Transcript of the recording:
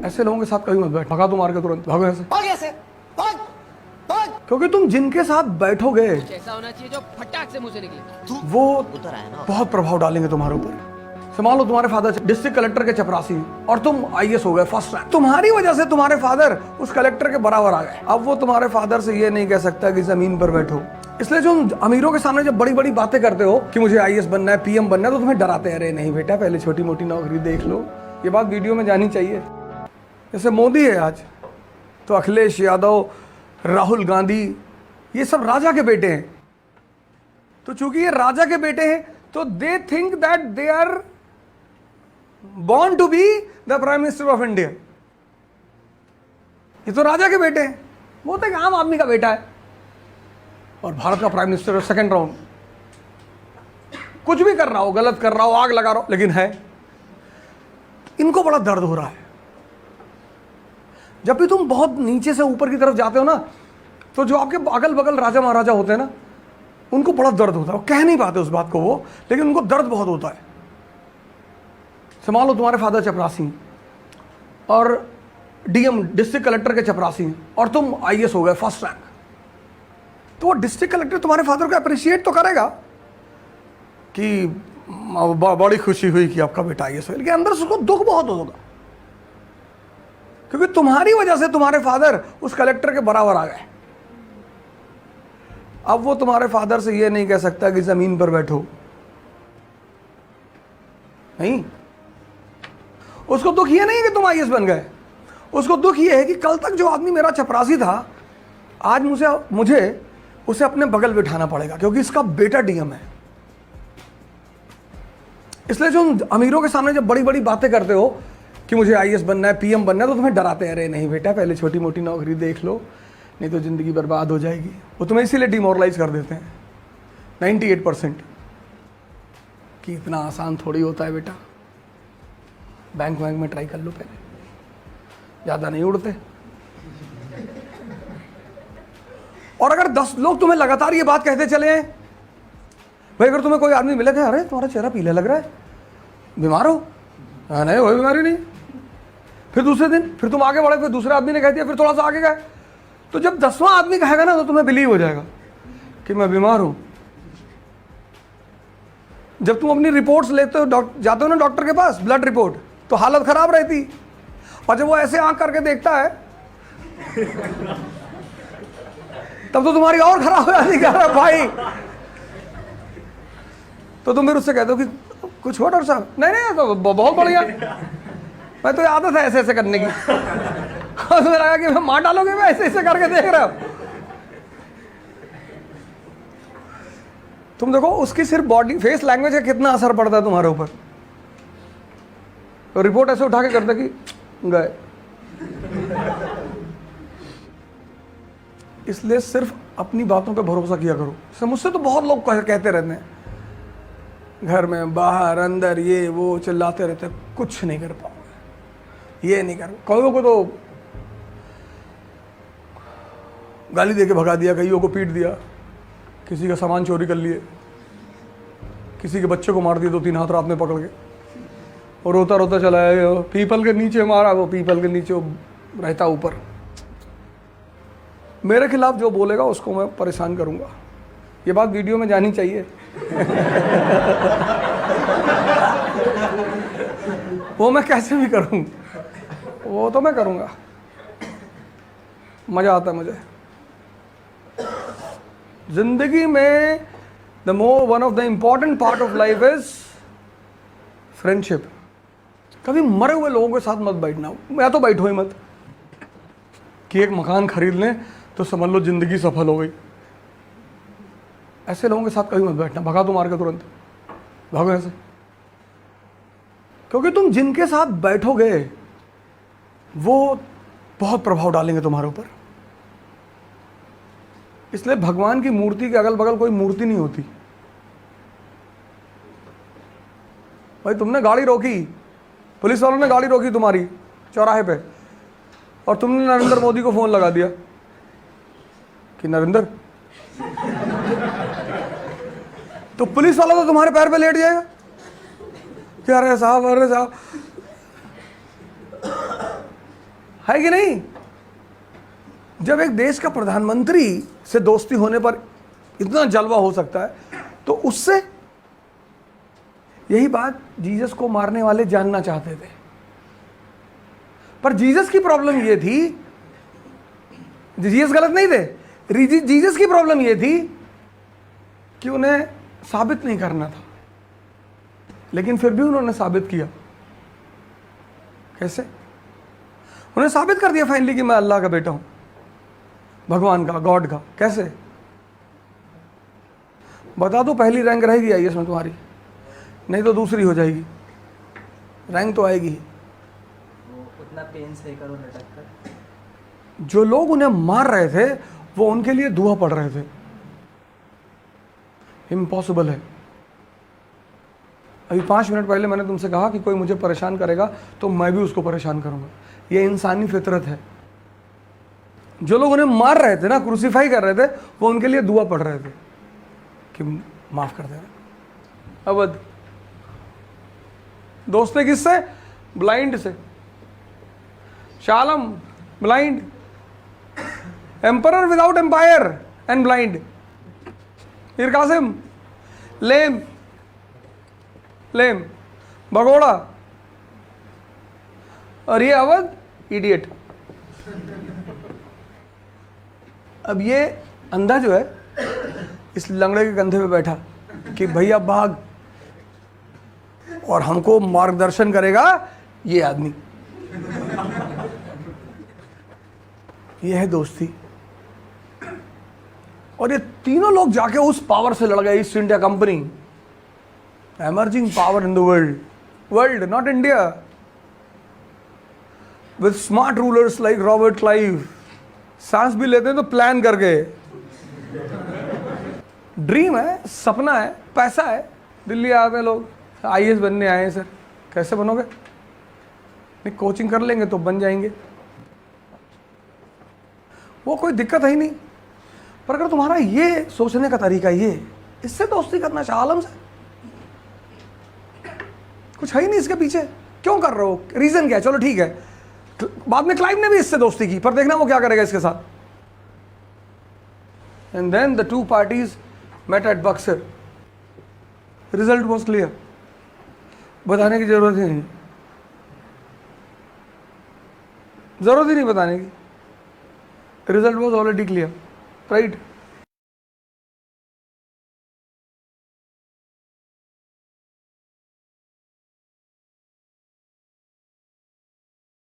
ऐसे लोगों के साथ कभी मत बैठ, भगा तुम मार के तुरंत भागो ऐसे, भाग ऐसे, भाग, भाग। क्योंकि तुम जिनके साथ बैठोगे ऐसा होना चाहिए जो फटाक से मुझे निकले, वो बहुत प्रभाव डालेंगे तुम्हारे ऊपर। मान लो तुम्हारे फादर डिस्ट्रिक्ट कलेक्टर के चपरासी और तुम आईएएस हो गए फर्स्ट रैंक, तुम्हारी वजह से तुम्हारे फादर उस कलेक्टर के बराबर आ गए। अब वो तुम्हारे फादर से ये नहीं कह सकता कि जमीन पर बैठो। इसलिए जो अमीरों के सामने जब बड़ी बड़ी बातें करते हो कि मुझे आईएएस बनना है, पीएम बनना है, तो तुम्हें डराते हैं, अरे नहीं बेटा पहले छोटी मोटी नौकरी देख लो। ये बात वीडियो में जानी चाहिए। जैसे मोदी है आज, तो अखिलेश यादव, राहुल गांधी, ये सब राजा के बेटे हैं। तो चूंकि ये राजा के बेटे हैं तो they think that they are born to be the prime minister of India. ये तो राजा के बेटे हैं, वो तो एक आम आदमी का बेटा है और भारत का प्राइम मिनिस्टर सेकंड राउंड। कुछ भी कर रहा हो, गलत कर रहा हो, आग लगा रहा हो, लेकिन है। इनको बड़ा दर्द हो रहा है। जब भी तुम बहुत नीचे से ऊपर की तरफ जाते हो ना, तो जो आपके अगल बगल राजा महाराजा होते हैं ना, उनको बड़ा दर्द होता है। वो कह नहीं पाते उस बात को वो, लेकिन उनको दर्द बहुत होता है। मान लो तुम्हारे फादर चपरासी और डीएम डिस्ट्रिक्ट कलेक्टर के चपरासी और तुम आईएएस हो गए फर्स्ट रैंक, तो वो डिस्ट्रिक्ट कलेक्टर तुम्हारे फादर को अप्रिशिएट तो करेगा कि बड़ी खुशी हुई कि आपका बेटा आईएएस हो, लेकिन अंदर से उसको दुख बहुत होगा, क्योंकि तुम्हारी वजह से तुम्हारे फादर उस कलेक्टर के बराबर आ गए। अब वो तुम्हारे फादर से ये नहीं कह सकता कि जमीन पर बैठो, नहीं। उसको दुख ये नहीं है कि तुम आईएएस बन गए, उसको दुख ये है कि कल तक जो आदमी मेरा चपरासी था, आज मुझे उसे अपने बगल बिठाना पड़ेगा क्योंकि इसका बेटा डीएम है। इसलिए जो अमीरों के सामने जब बड़ी बड़ी बातें करते हो कि मुझे आईएएस बनना है, पीएम बनना है, तो तुम्हें डराते हैं, अरे नहीं बेटा पहले छोटी मोटी नौकरी देख लो, नहीं तो जिंदगी बर्बाद हो जाएगी। वो तुम्हें इसीलिए डिमोरलाइज कर देते हैं 98% कि इतना आसान थोड़ी होता है बेटा, बैंक में ट्राई कर लो पहले, ज़्यादा नहीं उड़ते। और अगर 10 लोग तुम्हें लगातार ये बात कहते चले हैं, भाई अगर तुम्हें कोई आदमी मिले थे, अरे तुम्हारा चेहरा पीला लग रहा है, बीमार हो? नहीं कोई बीमारी नहीं। फिर दूसरे दिन फिर तुम आगे बढ़े, फिर दूसरे आदमी ने कह दिया, फिर थोड़ा सा आगे गए, तो जब 10वां आदमी कहेगा ना, तो तुम्हें बिलीव हो जाएगा कि मैं बीमार हूं। जब तुम अपनी रिपोर्ट्स लेते हो, जाते हो ना डॉक्टर के पास, ब्लड रिपोर्ट, तो हालत खराब रहती, और जब वो ऐसे आंख करके देखता है तब तो तुम्हारी और खराब हो जाती है भाई। तो तुम फिर उससे कहते हो कि कुछ हो डॉक्टर साहब? नहीं तो बहुत बढ़िया, मैं तो आदत है ऐसे ऐसे करने की। और तुम्हें लगा कि मैं मार डालोगे, मैं ऐसे ऐसे करके देख रहा हूं। तुम देखो उसकी सिर्फ बॉडी फेस लैंग्वेज का कितना असर पड़ता है तुम्हारे ऊपर। तो रिपोर्ट ऐसे उठा के करते कि गए। इसलिए सिर्फ अपनी बातों पे भरोसा किया करो। मुझसे तो बहुत लोग कहते रहते हैं, घर में बाहर अंदर ये वो चिल्लाते रहते, कुछ नहीं कर पाओगे, ये नहीं कर। कईयों को तो गाली देके भगा दिया, कईयों को पीट दिया, किसी का सामान चोरी कर लिए, किसी के बच्चे को मार दिया 2-3 हाथ रात में पकड़ के, और रोता रोता चला है, पीपल के नीचे मारा, वो पीपल के नीचे रहता ऊपर। मेरे खिलाफ जो बोलेगा उसको मैं परेशान करूंगा। ये बात वीडियो में जानी चाहिए। वो मैं कैसे भी करूं, वो तो मैं करूंगा, मजा आता है मुझे। जिंदगी में one of the important part of life is friendship. कभी मरे हुए लोगों के साथ मत बैठना, या तो बैठो ही मत। कि एक मकान खरीद लें तो समझ लो जिंदगी सफल हो गई। ऐसे लोगों के साथ कभी मत बैठना, भगा तो मार के तुरंत भागो ऐसे। क्योंकि तुम जिनके साथ बैठोगे वो बहुत प्रभाव डालेंगे तुम्हारे ऊपर। इसलिए भगवान की मूर्ति के अगल बगल कोई मूर्ति नहीं होती। भाई तुमने गाड़ी रोकी, पुलिस वालों ने गाड़ी रोकी तुम्हारी चौराहे पे, और तुमने नरेंद्र मोदी को फोन लगा दिया कि नरेंद्र, तो पुलिस वाला तो तुम्हारे पैर पे लेट जाएगा कि अरे साहब, अरे साहब। है कि नहीं? जब एक देश का प्रधानमंत्री से दोस्ती होने पर इतना जलवा हो सकता है, तो उससे यही बात जीसस को मारने वाले जानना चाहते थे। पर जीसस की प्रॉब्लम यह थी, जीसस गलत नहीं थे, जीसस की प्रॉब्लम यह थी कि उन्हें साबित नहीं करना था, लेकिन फिर भी उन्होंने साबित किया। कैसे? उन्हें साबित कर दिया फाइनली कि मैं अल्लाह का बेटा हूं, भगवान का, गॉड का। कैसे? बता दो, पहली रैंक रहेगी आईएएस में तुम्हारी, नहीं तो दूसरी हो जाएगी, रैंक तो आएगी। उतना पेन सही करो लटक कर। जो लोग उन्हें मार रहे थे वो उनके लिए दुआ पढ़ रहे थे। इम्पॉसिबल है। अभी 5 मिनट पहले मैंने तुमसे कहा कि कोई मुझे परेशान करेगा तो मैं भी उसको परेशान करूंगा। ये इंसानी फितरत है। जो लोग उन्हें मार रहे थे ना, क्रूसीफाई कर रहे थे, वो उनके लिए दुआ पढ़ रहे थे कि माफ कर देना। अवध दोस्ती किससे? ब्लाइंड से। Shah Alam blind, emperor without empire and blind. Mir Qasim lame, lame भगोड़ा, और ये अवध इडियट। अब ये अंधा जो है इस लंगड़े के कंधे पे बैठा कि भैया भाग, और हमको मार्गदर्शन करेगा ये आदमी। ये है दोस्ती। और ये तीनों लोग जाके उस पावर से लड़ गए, east India company, emerging power in the world, not India, with smart rulers like Robert Clive। सांस भी लेते हैं तो प्लान करके। ड्रीम है, सपना है, पैसा है। दिल्ली आते हैं लोग, आईएएस बनने आए हैं सर। कैसे बनोगे? नहीं, कोचिंग कर लेंगे तो बन जाएंगे, वो कोई दिक्कत है ही नहीं। पर अगर तुम्हारा ये सोचने का तरीका ये, इससे दोस्ती करना चाह आलम से, कुछ है ही नहीं इसके पीछे, क्यों कर रहे हो? रीजन क्या है? चलो ठीक है, बाद में क्लाइव ने भी इससे दोस्ती की, पर देखना वो क्या करेगा इसके साथ। And then the two parties met at Buxar. Result was clear, बताने की जरूरत ही नहीं, जरूरत ही नहीं बताने की। Result was already clear, right?